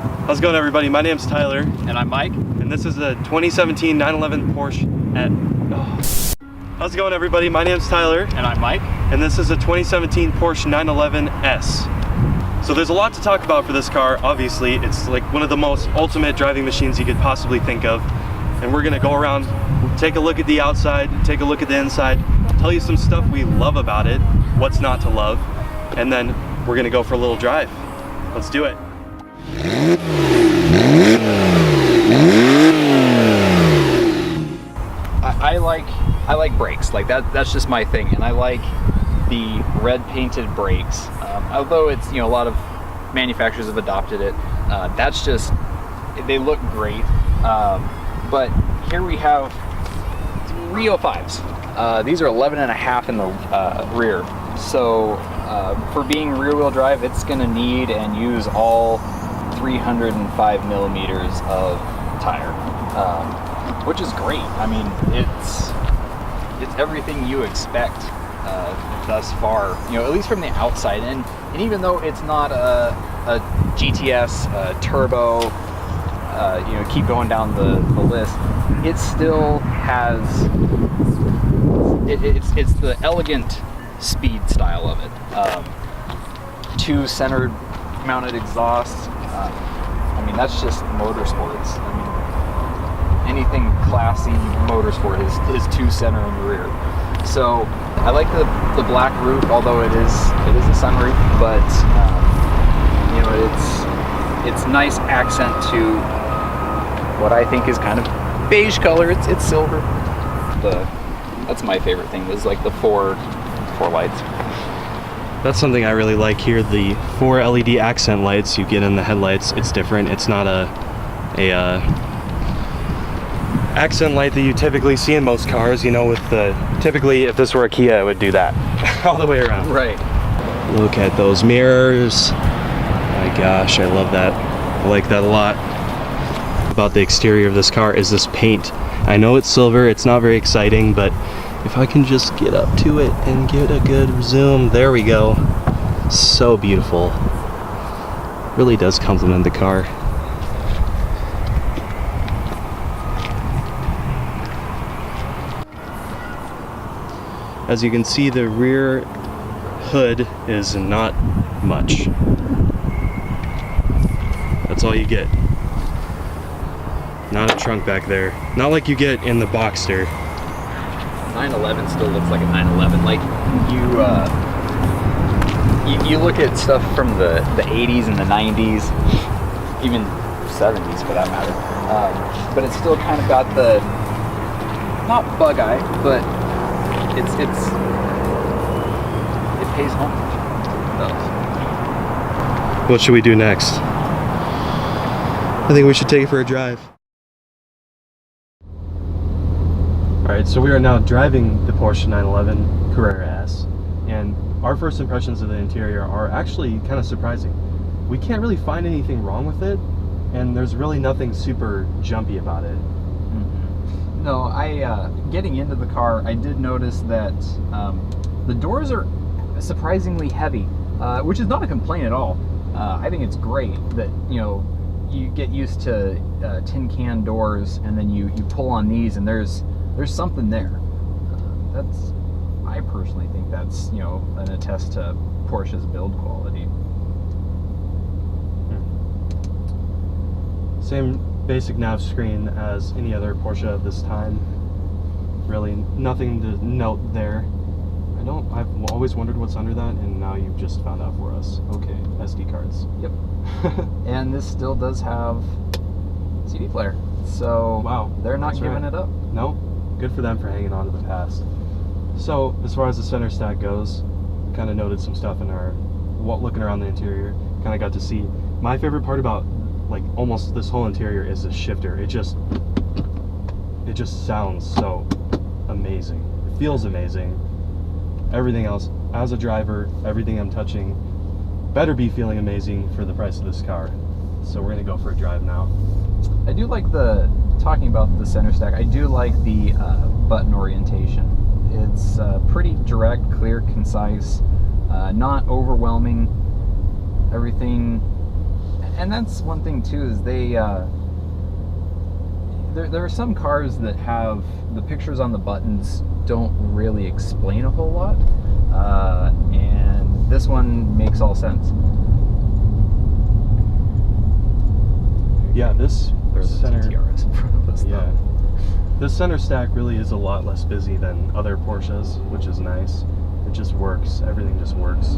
How's it going, everybody? My name's Tyler. And I'm Mike. And this is a 2017 911 Porsche How's it going, everybody? My name's Tyler. And I'm Mike. And this is a 2017 Porsche 911 S. So there's a lot to talk about for this car. Obviously, it's like one of the most ultimate driving machines you could possibly think of. And we're gonna go around, take a look at the outside, take a look at the inside, tell you some stuff we love about it, what's not to love, and then we're gonna go for a little drive. Let's do it. I like brakes. Like that's just my thing, and I like the red painted brakes. Although it's, you know, a lot of manufacturers have adopted it. That's just, they look great. But here we have 305s. These are 11.5 in the rear. So for being rear wheel drive, it's gonna need and use all 305 millimeters of tire, which is great. I mean, it's everything you expect thus far, you know, at least from the outside. And even though it's not a GTS turbo, you know, keep going down the list, it still has, it's the elegant speed style of it. Two centered mounted exhausts. I mean, that's just motorsports. I mean, anything classy motorsport is two center in the rear. So I like the black roof, although it is a sunroof, but you know, it's nice accent to what I think is kind of beige color. It's silver. That's my favorite thing, is like the four lights. That's something I really like here, the 4 LED accent lights you get in the headlights. It's different. It's not a accent light that you typically see in most cars, you know, with the, typically if this were a Kia, it would do that all the way around. Right. Look at those mirrors. My gosh, I love that. I like that a lot. About the exterior of this car is this paint. I know it's silver, it's not very exciting, but if I can just get up to it and get a good zoom, there we go. So beautiful. Really does complement the car. As you can see, the rear hood is not much. That's all you get. Not a trunk back there. Not like you get in the Boxster. 911 still looks like a 911. Like you look at stuff from the 80s and the 90s, even 70s for that matter. But it's still kind of got the, not bug eye, but it pays homage. It does. What should we do next? I think we should take it for a drive. Alright, so we are now driving the Porsche 911 Carrera S, and our first impressions of the interior are actually kind of surprising. We can't really find anything wrong with it, and there's really nothing super jumpy about it. No, getting into the car, I did notice that the doors are surprisingly heavy, which is not a complaint at all. I think it's great that, you know, you get used to tin can doors, and then you pull on these, and there's something there. I personally think that's, you know, an attest to Porsche's build quality. Same basic nav screen as any other Porsche of this time. Really nothing to note there. I've always wondered what's under that, and now you've just found out for us. Okay, SD cards. Yep. And this still does have CD player. So wow, they're not giving it up. No, good for them for hanging on to the past. So as far as the center stack goes, kind of noted some stuff in our looking around the interior. Kind of got to see. My favorite part about like almost this whole interior is the shifter. It just sounds so amazing. It feels amazing. Everything else, as a driver, everything I'm touching better be feeling amazing for the price of this car. So we're gonna go for a drive now. I do like talking about the center stack, I do like the button orientation. It's pretty direct, clear, concise, not overwhelming. Everything and that's one thing too, is they there are some cars that have the pictures on the buttons don't really explain a whole lot, and this one makes all sense. Yeah, this There's center, a TRS in front of us. yeah, this center stack really is a lot less busy than other Porsches, which is nice. It just works. Everything just works.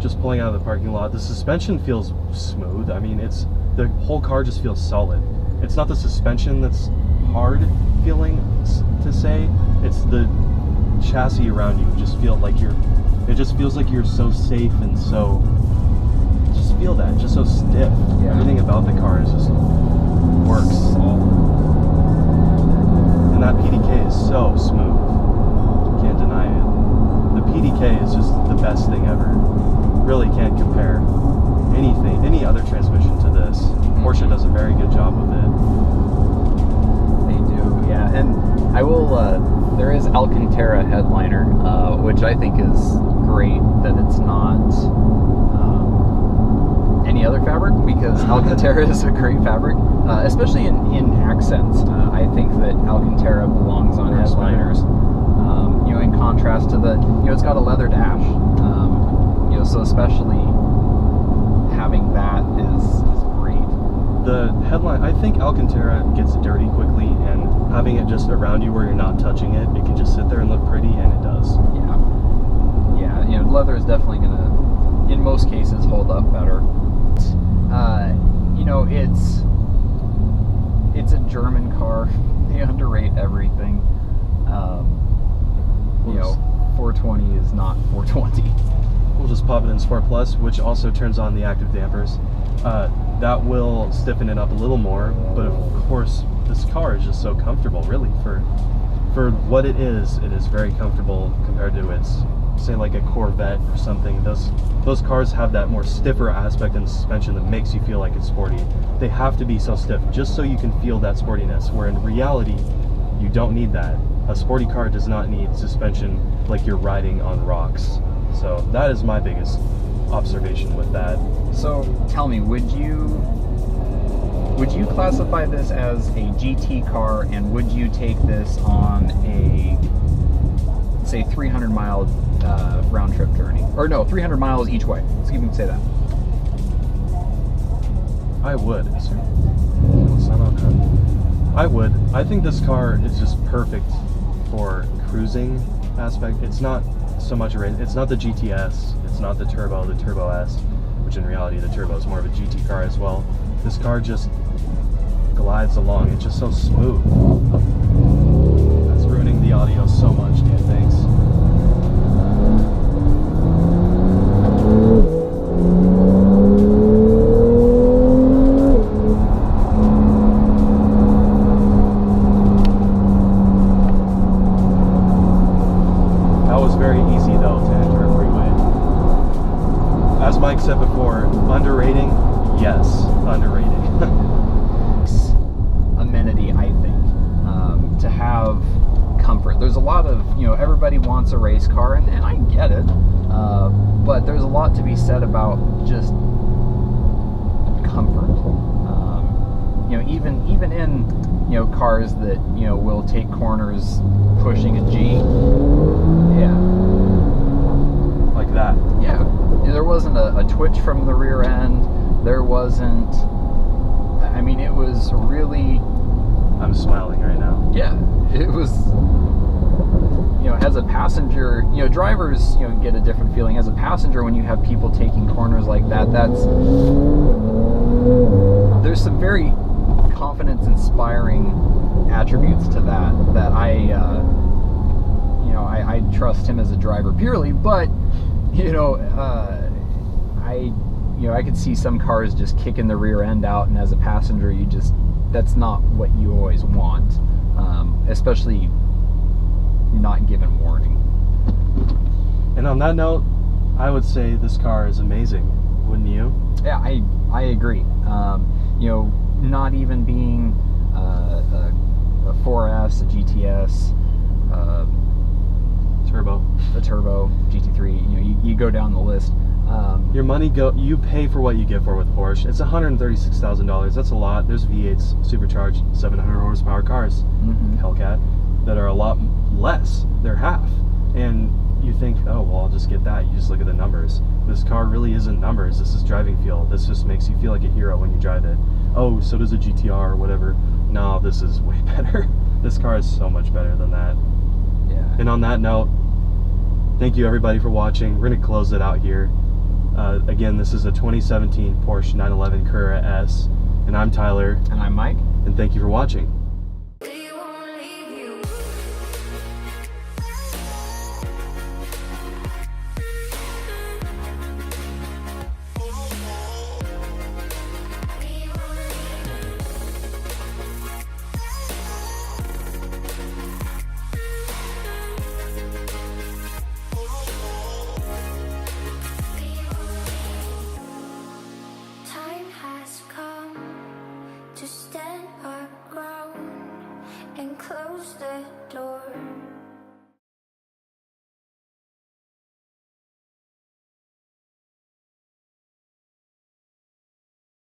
Just pulling out of the parking lot, the suspension feels smooth. I mean, the whole car just feels solid. It's not the suspension that's hard feeling to say. It's the chassis around you. It just feels like you're so safe and so. Just feel that. It's just so stiff. Yeah. Everything about the car is just works. And that PDK is so smooth. Can't deny it. The PDK is just the best thing ever. Really can't compare any other transmission to this. Porsche does a very good job with it. They do, yeah. And I will, there is Alcantara headliner, which I think is great that it's not any other fabric, because Alcantara is a great fabric, especially in accents. I think that Alcantara belongs on headliners, in contrast to it's got a leather dash, so especially having that is great. The headline, I think Alcantara gets dirty quickly, and having it just around you where you're not touching it, it can just sit there and look pretty, and it does. Yeah, leather is definitely gonna, in most cases, hold up better. It's a German car. They underrate everything. 420 is not 420. We'll just pop it in Sport Plus, which also turns on the active dampers. That will stiffen it up a little more, but of course, this car is just so comfortable, really. For what it is very comfortable compared to its, say, like a Corvette or something. Those cars have that more stiffer aspect in the suspension that makes you feel like it's sporty. They have to be so stiff just so you can feel that sportiness, where in reality, you don't need that. A sporty car does not need suspension like you're riding on rocks. So that is my biggest observation with that. So tell me, would you classify this as a GT car, and would you take this on a, say, 300 mile round trip journey? Or no, 300 miles each way. Let's even say that. I would. I would. I think this car is just perfect for cruising aspect. It's not so much a race. It's not the GTS. It's not the Turbo S, which in reality the Turbo is more of a GT car as well. This car just glides along. It's just so smooth. That's ruining the audio so much, Dan. Thanks. Very easy though to enter a freeway. As Mike said before, underrating? Yes, underrating. Amenity, I think, to have comfort. There's a lot of, everybody wants a race car, and I get it, but there's a lot to be said about just comfort. Even in cars that will take corners pushing a G. Yeah. Like that. Yeah. There wasn't a twitch from the rear end. There wasn't. I mean, it was really. I'm smiling right now. Yeah. It was. As a passenger, drivers, get a different feeling. As a passenger, when you have people taking corners like that, there's some very confidence-inspiring attributes to that I trust him as a driver purely, but I could see some cars just kicking the rear end out, and as a passenger, that's not what you always want, especially not given warning. And on that note, I would say this car is amazing, wouldn't you? Yeah, I agree. Not even being a 4S, a GTS, Turbo, a Turbo, GT3, you go down the list. Your money you pay for what you get for with Porsche. It's $136,000. That's a lot. There's V8s, supercharged, 700 horsepower cars, Hellcat, that are a lot less. They're half. And you think, oh, well, I'll just get that. You just look at the numbers. This car really isn't numbers. This is driving feel. This just makes you feel like a hero when you drive it. Oh, so does a GTR or whatever. No, this is way better. This car is so much better than that. Yeah. And on that note, thank you everybody for watching. We're going to close it out here. Again, this is a 2017 Porsche 911 Carrera S, and I'm Tyler. And I'm Mike. And thank you for watching. Time has come to stand our ground and close the door.